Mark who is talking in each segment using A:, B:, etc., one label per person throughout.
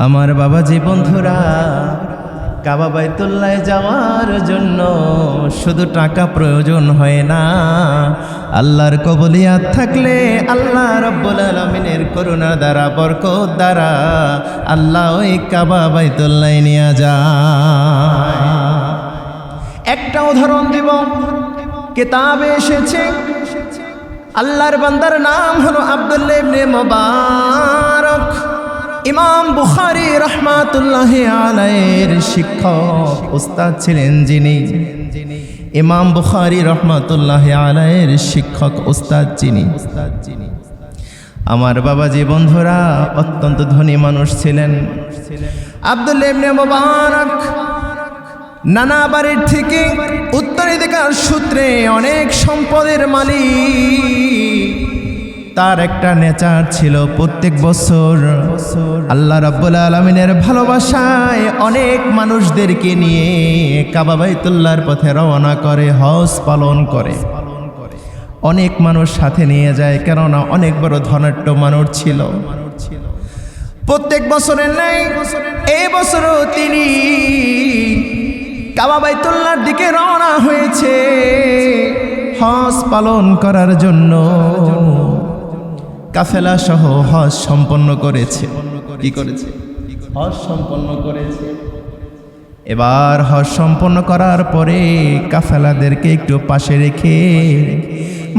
A: আমার বাবাজি বন্ধুরা, কাবা বাইতুল্লাহ যাওয়ার জন্য শুধু টাকা প্রয়োজন হয় না, আল্লাহর কবুলিয়াত থাকলে আল্লাহ রাব্বুল আলামিনের করুণা দ্বারা, বরকত দ্বারা আল্লাহ ওই কাবা বাইতুল্লাহ নিয়ে যায়। একটা উদাহরণ দিব, কিতাবে এসেছে, আল্লাহর বান্দার নাম হলো আব্দুল্লাহ ইবনে মুবারক। ইমাম বুখারী রাহমাতুল্লাহি আলাইহির শিক্ষক উস্তাদ ছিলেন যিনি, ইমাম বুখারী রাহমাতুল্লাহি আলাইহির শিক্ষক উস্তাদ যিনি, আমার বাবাজি বন্ধুরা অত্যন্ত ধনী মানুষ ছিলেন। আব্দুল্লাহ ইবনে মুবারক নানা বাড়ির থেকে উত্তরাধিকার সূত্রে অনেক সম্পদের মালিক। তার একটা নেচার ছিল, প্রত্যেক বছর আল্লাহ রাব্বুল আলামিনের ভালোবাসায় অনেক মানুষদেরকে নিয়ে কাবা বাইতুল্লাহর পথে রওনা করে, হজ পালন করে। অনেক মানুষ সাথে নিয়ে যায়, কেননা অনেক বড় ধনাঢ্য মানুষ ছিল। প্রত্যেক বছরের ন্যায় এই বছরও তিনি কাবা বাইতুল্লাহর দিকে রওনা হয়েছে হজ পালন করার জন্য। কাফেলা সহ হজ সম্পন্ন করেছে। কি করেছে? হজ সম্পন্ন করেছে। এবার হজ সম্পন্ন করার পরে কাফেলাদেরকে একটু পাশে রেখে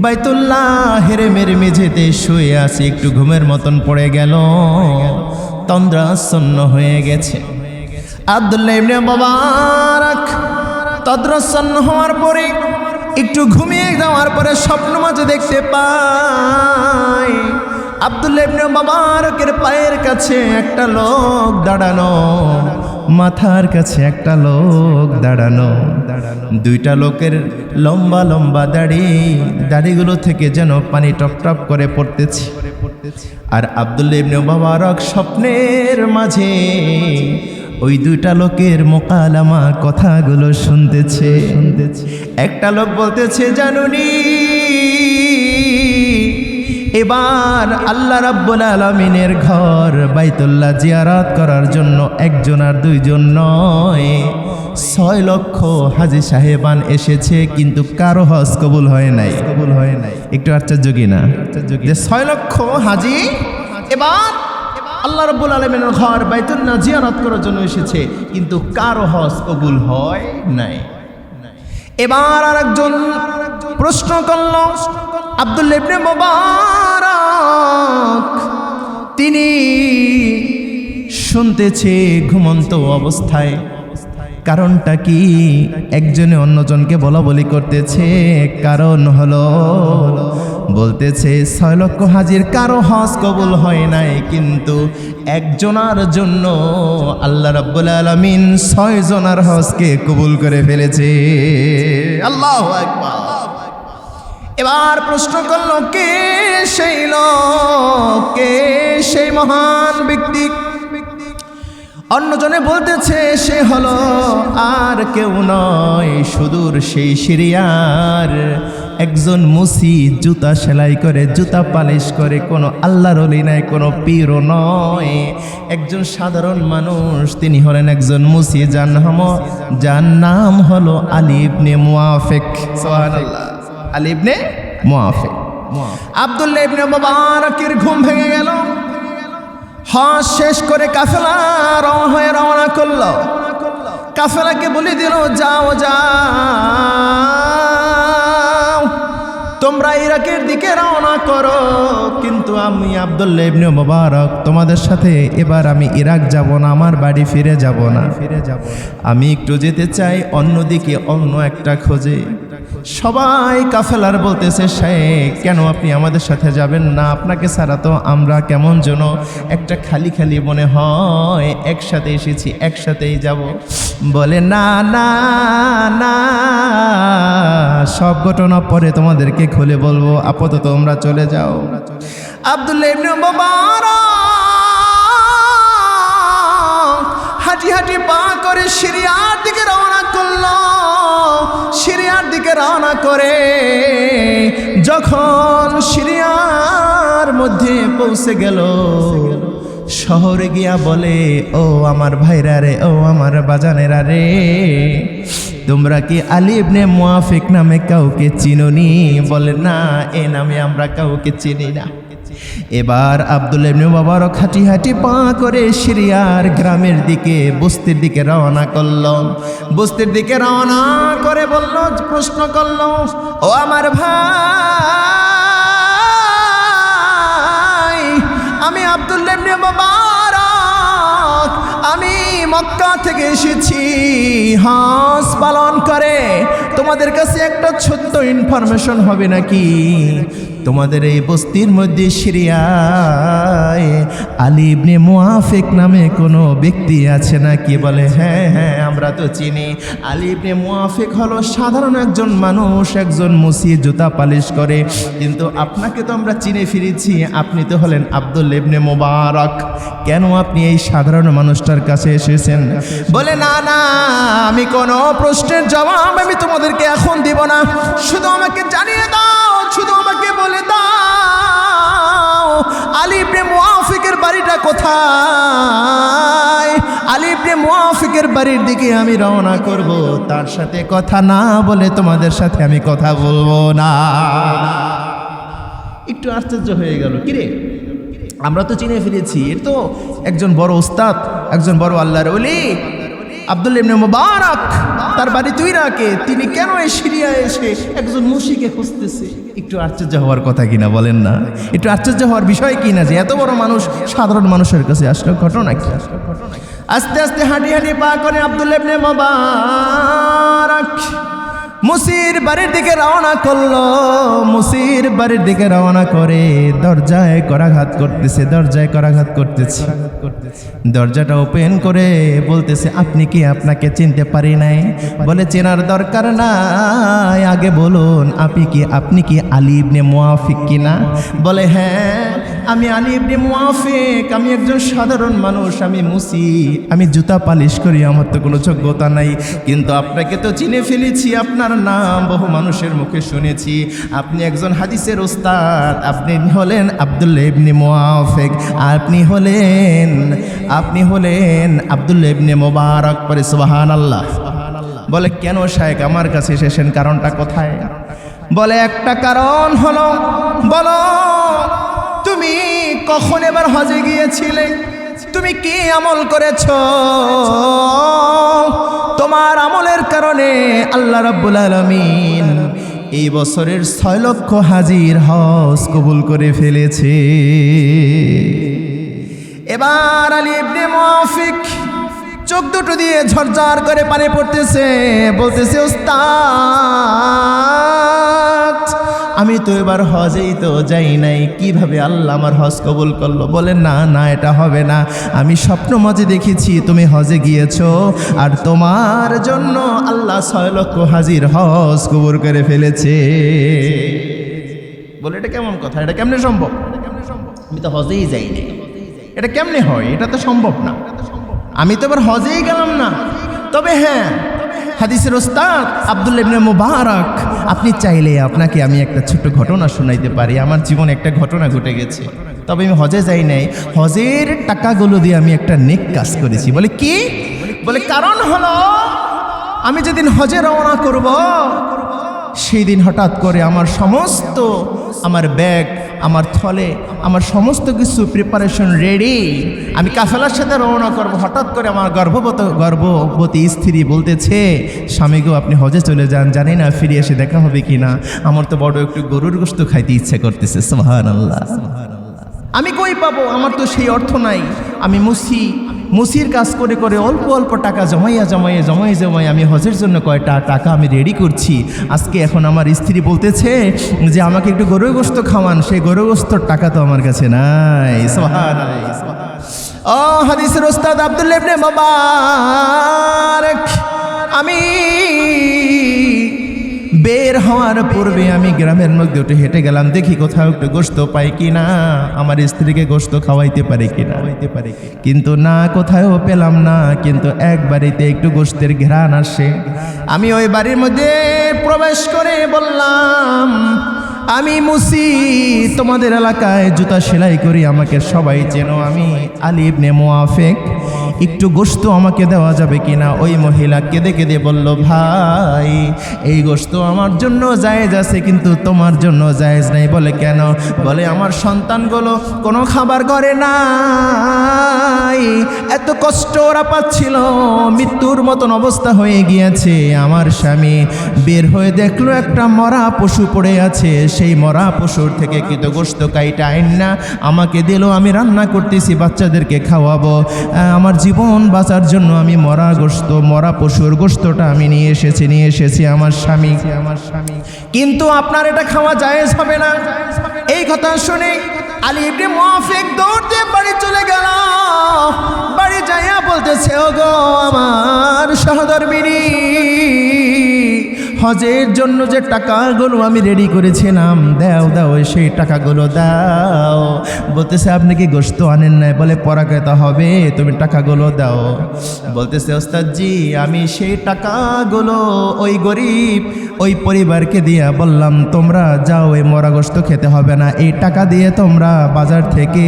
A: বাইতুল্লাহ হেরেমের মেঝেতে শুয়ে আছে, একটু ঘুমের মতন পড়ে গেল, তন্দ্রাচ্ছন্ন হয়ে গেছে। আব্দুল্লাহ ইবনে মুবারক তন্দ্রাচ্ছন্ন হওয়ার পরে, একটু ঘুমিয়ে যাওয়ার পরে স্বপ্ন মাঝে দেখতে পায় আব্দুল্লাহ ইবনে মুবারকের পায়ের কাছে একটা লোক দাঁড়ানো, মাথার কাছে একটা লোক দাঁড়ানো। দুইটা লোকের লম্বা লম্বা দাড়িগুলো থেকে যেন পানি টপ টপ করে পড়তেছে। আর আব্দুল্লাহ ইবনে মুবারক স্বপ্নের মাঝে ওই দুইটা লোকের মোকালামা, কথাগুলো শুনতেছে। একটা লোক বলতেছে, জানুনি এবার আল্লাহ রাব্বুল আলামিনের ঘর বাইতুল্লাহ জিয়ারত করার জন্য একজন আর দুইজন নয়, 6 লক্ষ হাজী সাহেবান এসেছে, কিন্তু কারো হজ কবুল হয় নাই। একটু আশ্চর্য কিনা যে 6 লক্ষ হাজী এবার আল্লাহ রাব্বুল আলামিনের ঘর বাইতুল্লাহ জিয়ারত করার জন্য এসেছে, কিন্তু কারো হজ কবুল হয় নাই। এবার আরেকজন প্রশ্ন করল, আব্দুল্লাহ ইবনে মুবারক তিনি শুনতেছে ঘুমন্ত অবস্থায়, কারণটা কি? একজনে অন্যজনকে বলা বলি করতেছে, কারণ হলো বলতেছে 6 লক্ষ হাজির কারো হজ কবুল হয় নাই, কিন্তু একজনার জন্য আল্লাহ রাব্বুল আলামিন 6 জনের হজকে কবুল করে ফেলেছে। আল্লাহু আকবার। এবার প্রশ্ন করল, কে সেই লোক, কে সেই মহান ব্যক্তি? অন্যজনে বলতেছে, সে হলো আর কেউ নয়, সুদূর সেই সিরিয়ার একজন মুসি, জুতা সেলাই করে, জুতা পালিশ করে, কোনো আল্লাহর ওলি নাই, কোনো পীরও নয়, একজন সাধারণ মানুষ। তিনি হলেন একজন মুসি, যার নাম হলো আলী ইবনে মুআফিক। সুবহানাল্লাহ, আলী ইবনে মুআফিক। আব্দুল্লাহ ইবনে মুবারকের ঘুম ভেঙে গেল। হজ শেষ করে কাফেলা রওনা করলো। কাফেলাকে বলে দিল, যাও তোমরা ইরাকের দিকে রওনা করো, কিন্তু আমি আব্দুল্লাহ ইবনে মুবারক তোমাদের সাথে এবার আমি ইরাক যাব না, আমার বাড়ি ফিরে যাব না, আমি একটু যেতে চাই অন্যদিকে, অন্য একটা খোঁজে। সবাই কাফেলার বলতেছে, শেখ কেন আপনি আমাদের সাথে যাবেন না? আপনাকে ছাড়া তো আমরা কেমন যেন একটা খালি খালি মনে হয়, একসাথে এসেছি, একসাথেই যাব। বলে, না না না, সব ঘটনা পরে তোমাদেরকে খুলে বলবো, আপাতত তোমরা চলে যাও। আব্দুল্লাহ ইবনে মুবারক হাঁটি হাঁটি পা করে সিরিয়ার দিকে রওনা করলো। সিরিয়ার দিকে রওনা করে যখন সিরিয়ার মধ্যে পৌঁছে গেল, শহরে গিয়া বলে, ও আমার ভাইরা রে, ও আমার বাজানেরা রে, তোমরা কি আলী ইবনে মুআফিক নামে কাউকে চিনোনি? বলে, না, এ নামে আমরা কাউকে চিনি না। এবার আব্দুল্লাহ ইবনে মুবারক হাঁটি হাঁটি পা করে সিরিয়ার গ্রামের দিকে, বস্তির দিকে রওনা করল। বস্তির দিকে রওনা করে বলল, প্রশ্ন করল, ও আমার ভাই, আমি আব্দুল্লাহ ইবনে মুবারক, আমি মক্কা থেকে এসেছি হজ পালন করে। তোমাদের কাছে একটা ছোট্ট ইনফরমেশন হবে নাকি? তোমাদের এই বস্তির মধ্যে সিরিয়ায় আলী ইবনে মুআফিক নামে কোনো ব্যক্তি আছে নাকি? বলে, হ্যাঁ হ্যাঁ, আমরা তো চিনি। আলী ইবনে মুআফিক হলো সাধারণ একজন মানুষ, একজন মুসি, জুতা পালিশ করে। কিন্তু আপনাকে তো আমরা চিনে ফিরেছি, আপনি তো হলেন আব্দুল্লাহ ইবনে মুবারক। কেন আপনি এই সাধারণ মানুষটার কাছে এসেছেন? বলে, না না, আমি কোনো প্রশ্নের জবাব আমি তোমাদেরকে এখন দিব না, শুধু আমাকে জানিয়ে দাও, শুধু আমাকে বলে দাও আলী ইবনে মুআফিকের বাড়িটা কোথায়? আলী ইবনে মুআফিকের বাড়ির দিকে আমি রওনা করব, তার সাথে কথা না বলে তোমাদের সাথে আমি কথা বলবো না। একটু আশ্চর্য হয়ে গেল, কিরে, আমরা তো চিনে ফেলেছি, এর তো একজন বড় উস্তাদ, একজন বড় আল্লাহর ওলি আব্দুল্লাহ ইবনে মুবারক, তার বাড়ি তুই রাখে, তিনি কেন এই সিরিয়ায় এসে একজন মুশিকে খুঁজতেছে? একটু আশ্চর্য হওয়ার কথা কিনা, বলেন না? একটু আশ্চর্য হওয়ার বিষয় কিনা যে এত বড় মানুষ সাধারণ মানুষের কাছে আসলো, ঘটনা কি? আস্তে আস্তে হাঁটি হাঁটি পা করে আব্দুল্লাহ ইবনে মুবারক মুসির বাড়ির দিকে রওনা করলো। মুসির বাড়ির দিকে রওনা করে দরজায় করাঘাত করতেছে, দরজায় করাঘাত করতেছে। দরজাটা ওপেন করে বলতেছে, আপনি কি? আপনাকে চিনতে পারি নাই। বলে, চেনার দরকার নাই, আগে বলুন আপনি কি আলী ইবনে মুআফিক কিনা? বলে, হ্যাঁ, আমি আলী ইবনে মুআফিক, আমি একজন সাধারণ মানুষ, আমি মুসি, আমি জুতা পালিশ করি, আমার তো কোনো যোগ্যতা নাই। কিন্তু আপনাকে তো চিনে ফেলেছি, আপনার নাম বহু মানুষের মুখে শুনেছি, আপনি একজন হাদিসের ওস্তাদ, আপনি হলেন আব্দুল্লাহ ইবনে মুআফিক, আপনি হলেন আব্দুল্লাহ ইবনে মুবারক। পরে সুবহানাল্লাহ। বলে, কেন শায়েখ আমার কাছে এসেছেন, কারণটা কোথায়? বলে, একটা কারণ হলো, বলো তুমি কখন এবার হজে গিয়েছিলে? তুমি কি আমল করেছ? তোমার আমলের কারণে আল্লাহ রাব্বুল আলামিন এই বছরের 6 লক্ষ হাজির হজ কবুল করে ফেলেছে। এবার আলী ইবনে মুআফিক চোখ দুটো দিয়ে ঝরঝর করে পানি পড়তেছে, বলতেছে, ওস্তাদ, আমি তো এবার হজেই তো যাই নাই, কিভাবে আল্লাহ আমার হজ কবুল করলো? বলে, না না, এটা হবে না, আমি স্বপ্ন মাঝে দেখেছি তুমি হজে গিয়েছো, আর তোমার জন্য আল্লাহ 6 লক্ষ হাজির হজ কবুল করে ফেলেছে। বলে, এটা কেমন কথা? এটা কেমনে সম্ভব? আমি তো হজেই যাইনি, এটা কেমনে হয়? এটা তো সম্ভব না, আমি তো এবার হজেই গেলাম না। তবে হ্যাঁ, হাদিসের ওস্তাদ আব্দুল্লাহ ইবনে মুবারক, আপনি চাইলে আপনাকে আমি একটা ছোট্ট ঘটনা শোনাইতে পারি। আমার জীবনে একটা ঘটনা ঘটে গেছে, তবে আমি হজে যাই নাই, হজের টাকাগুলো দিয়ে আমি একটা নেক কাজ করেছি। বলে, কি? বলে, কারণ হলো, আমি যেদিন হজে রওনা করব, সেই দিন হঠাৎ করে আমার ব্যাগ, আমার থলে, আমার সমস্ত কিছু প্রিপারেশন রেডি, আমি কাফেলার সাথে রওনা করব। হঠাৎ করে আমার গর্ভবতী স্ত্রী বলতেছে, স্বামী গো, আপনি হজে চলে যান, জানি না ফিরে এসে দেখা হবে কিনা, আমার তো বড় একটু গরুর গোশত খাইতে ইচ্ছে করতেছে। সুবহানাল্লাহ। আমি কই পাবো? আমার তো সেই অর্থ নাই। আমি মুসির কাজ করে করে অল্প অল্প টাকা জমাই আমি হজের জন্য কয়টা টাকা আমি রেডি করছি। আজকে এখন আমার স্ত্রী বলতেছে যে আমাকে একটু গরুর গোশত খাওয়ান, সেই গরুর গোশতর টাকা তো আমার কাছে নাই। সুবহানাল্লাহ। ও হাদিসের ওস্তাদ আব্দুল্লাহ ইবনে মুবারক, আমি বের হওয়ার পূর্বে আমি গ্রামের মধ্যে উঠে হেঁটে গেলাম, দেখি কোথাও একটু গোশত পাই কিনা, আমার স্ত্রীকে গোশত খাওয়াইতে পারে কিনা। কিন্তু না, কোথাও পেলাম না। কিন্তু এক বাড়িতে একটু গোশতের ঘ্রাণ আসে। আমি ওই বাড়ির মধ্যে প্রবেশ করে বললাম, আমি মুসি, তোমাদের এলাকায় জুতা সেলাই করি, আমাকে সবাই চেনো, আমি আলী ইবনে মুআফিক। একটু গোশত আমাকে দেওয়া যাবে কিনা? ওই মহিলা কেঁদে কেঁদে বলল, ভাই এই গোশত আমার জন্য জায়েজ আছে, কিন্তু তোমার জন্য জায়েজ নাই। বলে কেন? বলে আমার সন্তানগুলো কোনো খাবার করে নাই, এত কষ্ট ওরা পাচ্ছিল, মৃত্যুর মতন অবস্থা হয়ে গিয়েছে। আমার স্বামী বের হয়ে দেখলো একটা মরা পশু পড়ে আছে, সেই মরা পশুর থেকে কিন্তু গোশত কাইটা আইন না আমাকে দিল, আমি রান্না করতেছি, বাচ্চাদেরকে খাওয়াবো। আমার জীবন বাঁচার জন্য আমি মরা পশুর গোশতটা আমি নিয়ে এসেছি আমার স্বামী। কিন্তু আপনার এটা খাওয়া জায়েজ হবে না। এই কথা শুনে আলী ইবনে মুআফিক দৌড় দিয়ে বাড়ি চলে গেল। বাড়ি যাইয়া বলতেছে, ওগো আমার সহধর্মিনী, হজের জন্য যে টাকাগুলো আমি রেডি করেছিলাম, দাও সেই টাকাগুলো দাও। বলতেছে, আপনি কি গোশত আনেন নাই? বলে পরাগায়তা হবে, তুমি টাকাগুলো দাও। বলতেছে, ওস্তাদজি আমি সেই টাকাগুলো ওই গরিব ওই পরিবারকে দিয়া বললাম, তোমরা যাও, এই মরা গোশত খেতে হবে না, এই টাকা দিয়ে তোমরা বাজার থেকে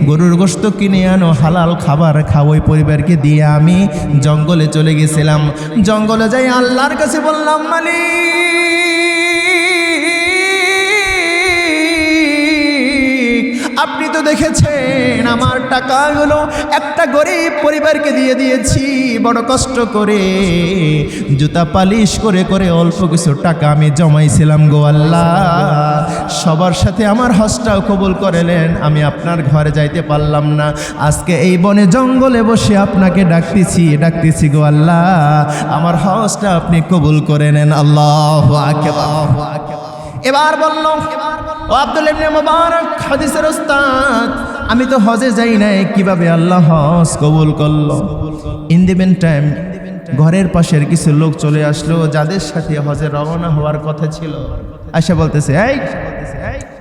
A: গরুর গোশত কিনে আনো, হালাল খাবার খাও। ওই পরিবারকে দিয়ে আমি জঙ্গলে চলে গেছিলাম। জঙ্গলে যাই আল্লাহর কাছে বললাম, মালিক আপনি তো দেখেছেন আমার টাকাগুলো একটা গরিব পরিবারকে দিয়ে দিয়েছি, বড় কষ্ট করে জুতা পালিশ করে করে অল্প কিছু টাকা আমি জমাইছিলাম গো আল্লাহ, সবার সাথে আমার হজটাও কবুল করেলেন, আমি আপনার ঘরে যাইতে পারলাম না, আজকে এই বনে জঙ্গলে বসে আপনাকে ডাকতেছি গো আল্লাহ, আমার হজটা আপনি কবুল করে নেন। আল্লাহু আকবার। এবার বলল, ও আব্দুল ইবনে মুবারক হাদিসের উস্তাদ, আমি তো হজে যাই নাই, কিভাবে আল্লাহ হজ কবুল করলো? ইন দি মিন টাইম ঘরের পাশের কিছু লোক চলে আসলো, যাদের সাথে হজে রওনা হওয়ার কথা ছিল। আয়সা বলতেছে, এই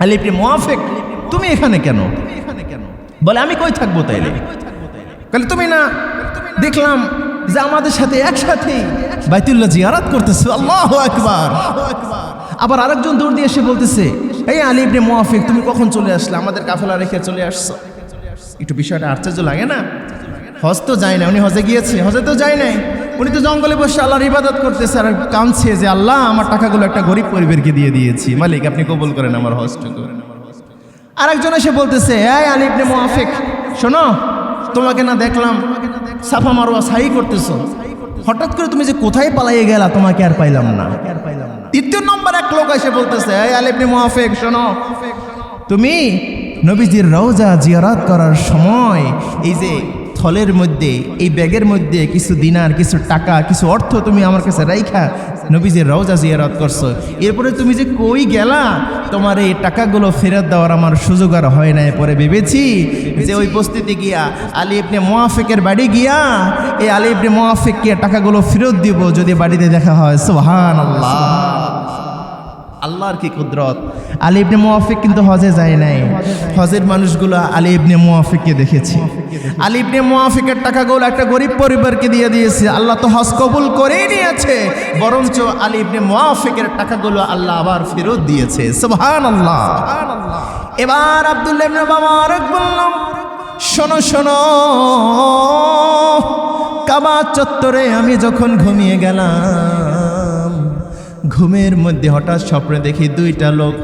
A: আলী ইবনে মুআফিক, তুমি এখানে কেন? বলে, আমি কই থাকবো তাইলে? বলে, তুমি না দেখলাম যে আমাদের সাথে একসাথে বাইতুল্লাহ জিয়ারত করতেছো? আল্লাহু আকবার। আবার আরেকজন দৌড় দিয়ে এসে বলতেছে, এই আলী ইবনে মুআফিক, তুমি কখন চলে আসলে? আমাদের কাফেলা রেখে চলে আসছো। একটু বিষয়টা আশ্চর্য লাগে না? হজ তো যায় না, উনি হজে গিয়েছে, হজে তো যায় নাই, উনি তো জঙ্গলে বসে আল্লাহর ইবাদত করতেছে আর কাঁদছে যে আল্লাহ আমার টাকাগুলো একটা গরিব পরিবারকে দিয়ে দিয়েছি, মালিক আপনি কবুল করেন আমার হজটুকু। আরেকজন এসে বলতেছে, এই আলী ইবনে মুআফিক, শোনো, তোমাকে না দেখলাম সাফা মারওয়া সাই করতেছো, হঠাৎ করে তুমি যে কোথায় পালাইয়ে গেলা, তোমাকে আর পাইলাম না। তৃতীয় নম্বর এক লোক এসে বলতেছে, এই আলী ইবনে মুআফিক, শোনো, তুমি নবীজির রওজা জিয়ারত করার সময় এই যে থলের মধ্যে, এই ব্যাগের মধ্যে কিছু দিনার, কিছু টাকা, কিছু অর্থ তুমি আমার কাছে রাইখা নবীজির রওজা জিয়ারত করছো, এরপরে তুমি যে কই গেলা, তোমার এই টাকাগুলো ফেরত দেওয়ার আমার সুযোগ আর হয় না। পরে ভেবেছি যে ওই বস্তিতে গিয়া আলী ইবনে মুআফিকের বাড়ি গিয়া এই আলী ইবনে মুআফিককে টাকাগুলো ফেরত দিব, যদি বাড়িতে দেখা হয়। সুবহানাল্লাহ, আল্লাহর কি কুদরত। আলী ইবনে মুআফিক কিন্তু হজে যায় নাই, হজের মানুষগুলো আলী ইবনে মুআফিককে দেখেছে। আলী ইবনে মুআফিকের টাকাগুলো একটা গরিব পরিবারকে দিয়ে দিয়েছে, আল্লাহ তো হজ কবুল করেই নিয়েছে, বরঞ্চ আলী ইবনে মুআফিকের টাকাগুলো আল্লাহ আবার ফেরত দিয়েছে। সুবহানাল্লাহ। এবার আব্দুল্লাহ ইবনে মুবারক বলল, শোনো শোনো, কাবা চত্বরে আমি যখন ঘুমিয়ে গেলাম, ঘুমের মধ্যে হঠাৎ স্বপ্নে দেখি দুইটা লোক,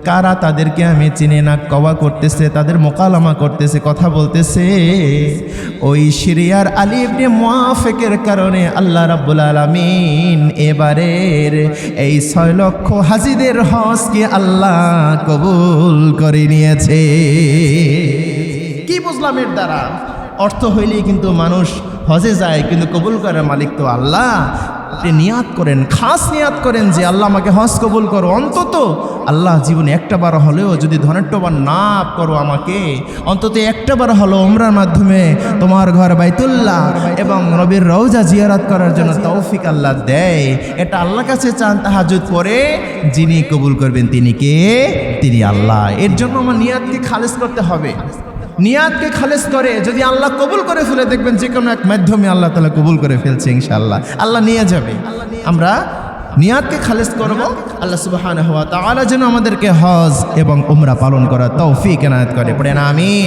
A: কারা তাদেরকে আমি চিনি না, কওয়া করতেছে, তাদের মোকালামা করতেছে, কথা বলতেছে। ওই সিরিয়ার আলী ইবনে মুআফিকের কারণে আল্লাহ রাব্বুল আলামিন এবারের এই 6 লক্ষ হাজিদের হজকে আল্লাহ কবুল করে নিয়েছে। কি বুঝলাম এর দ্বারা? অর্থ হইলেই কিন্তু মানুষ হজে যায়, কিন্তু কবুল করার মালিক তো আল্লাহ। আপনি নিয়াত করেন, খাস নিয়াত করেন যে আল্লাহ আমাকে হজ কবুল করো, অন্তত আল্লাহ জীবনে একটা বার হলেও যদি ধনেরটোবার না করো আমাকে, অন্তত একটা বার হলো উমরার মাধ্যমে তোমার ঘর বাইতুল্লাহ এবং নবীর রওজা জিয়ারত করার জন্য তৌফিক আল্লাহ দেয়। এটা আল্লাহর কাছে চান, তাহাজ্জুদ পড়ে, যিনি কবুল করবেন তিনি কে? তিনি আল্লাহ। এর জন্য আমার নিয়াতকে খালেস করতে হবে। নিয়াতকে খালেস করে যদি আল্লাহ কবুল করে ফেলে, দেখবেন যে কোনো এক মাধ্যমে আল্লাহ তাআলা কবুল করে ফেলছে ইনশাআল্লাহ, আল্লাহ নিয়ে যাবে। আমরা নিয়াতকে খালেস করব, আল্লাহ সুবহানাহু ওয়া তাআলা যেন আমাদেরকে হজ এবং উমরা পালন করার তৌফিক এনায়েত করে। পড়েন আমিন।